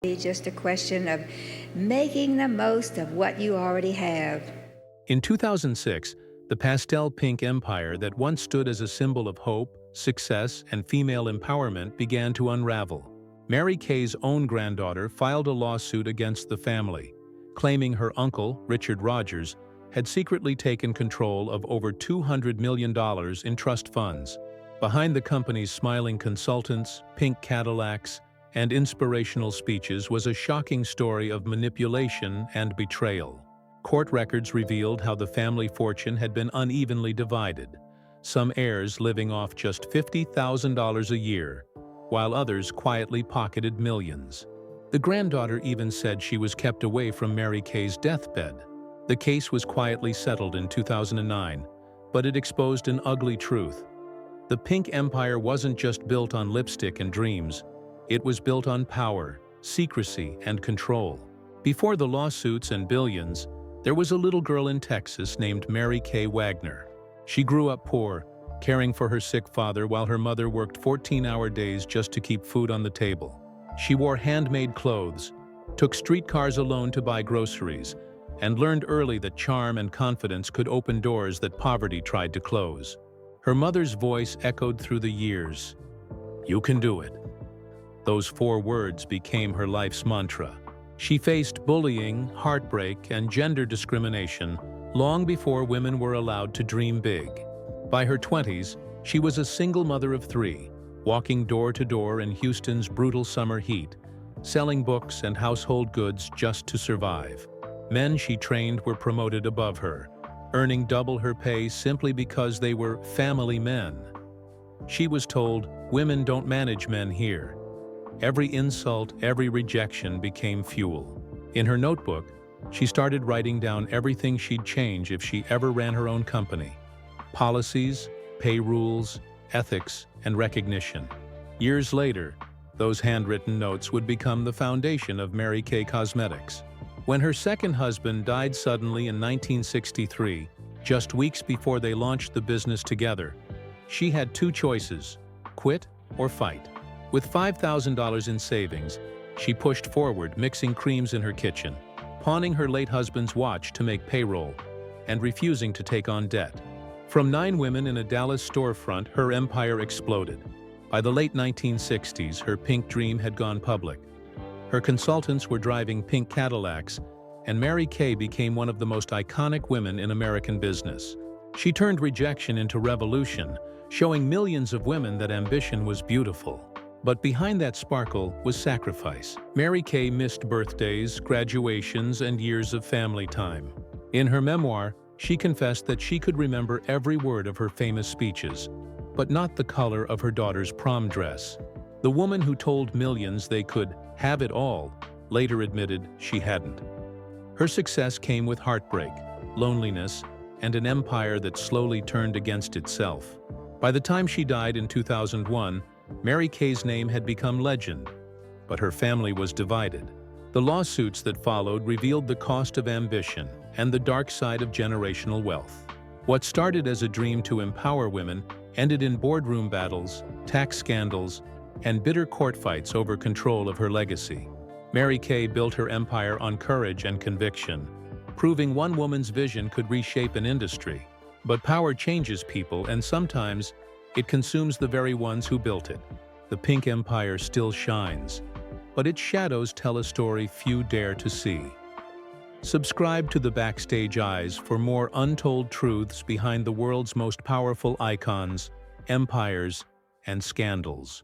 It's just a question of making the most of what you already have. In 2006, the pastel-pink empire that once stood as a symbol of hope, success, and female empowerment began to unravel. Mary Kay's own granddaughter filed a lawsuit against the family, claiming her uncle, Richard Rogers, had secretly taken control of over $200 million in trust funds. Behind the company's smiling consultants, pink Cadillacs, and inspirational speeches was a shocking story of manipulation and betrayal. Court records revealed how the family fortune had been unevenly divided, some heirs living off just $50,000 a year, while others quietly pocketed millions. The granddaughter even said she was kept away from Mary Kay's deathbed. The case was quietly settled in 2009, but it exposed an ugly truth. The pink empire wasn't just built on lipstick and dreams, it was built on power, secrecy, and control. Before the lawsuits and billions, there was a little girl in Texas named Mary Kay Wagner. She grew up poor, caring for her sick father while her mother worked 14-hour days just to keep food on the table. She wore handmade clothes, took streetcars alone to buy groceries, and learned early that charm and confidence could open doors that poverty tried to close. Her mother's voice echoed through the years. "You can do it." Those 4 words became her life's mantra. She faced bullying, heartbreak, and gender discrimination long before women were allowed to dream big. By her 20s, she was a single mother of 3, walking door to door in Houston's brutal summer heat, selling books and household goods just to survive. Men she trained were promoted above her, earning double her pay simply because they were family men. She was told, "Women don't manage men here." Every insult, every rejection became fuel. In her notebook, she started writing down everything she'd change if she ever ran her own company. Policies, pay rules, ethics, and recognition. Years later, those handwritten notes would become the foundation of Mary Kay Cosmetics. When her second husband died suddenly in 1963, just weeks before they launched the business together, she had 2 choices: quit or fight. With $5,000 in savings, she pushed forward, mixing creams in her kitchen, pawning her late husband's watch to make payroll, and refusing to take on debt. From 9 women in a Dallas storefront, her empire exploded. By the late 1960s, her pink dream had gone public. Her consultants were driving pink Cadillacs, and Mary Kay became one of the most iconic women in American business. She turned rejection into revolution, showing millions of women that ambition was beautiful. But behind that sparkle was sacrifice. Mary Kay missed birthdays, graduations, and years of family time. In her memoir, she confessed that she could remember every word of her famous speeches, but not the color of her daughter's prom dress. The woman who told millions they could have it all later admitted she hadn't. Her success came with heartbreak, loneliness, and an empire that slowly turned against itself. By the time she died in 2001, Mary Kay's name had become legend, but her family was divided. The lawsuits that followed revealed the cost of ambition and the dark side of generational wealth. What started as a dream to empower women ended in boardroom battles, tax scandals, and bitter court fights over control of her legacy. Mary Kay built her empire on courage and conviction, proving one woman's vision could reshape an industry. But power changes people, and sometimes it consumes the very ones who built it. The pink empire still shines, but its shadows tell a story few dare to see. Subscribe to the Backstage Eyes for more untold truths behind the world's most powerful icons, empires, and scandals.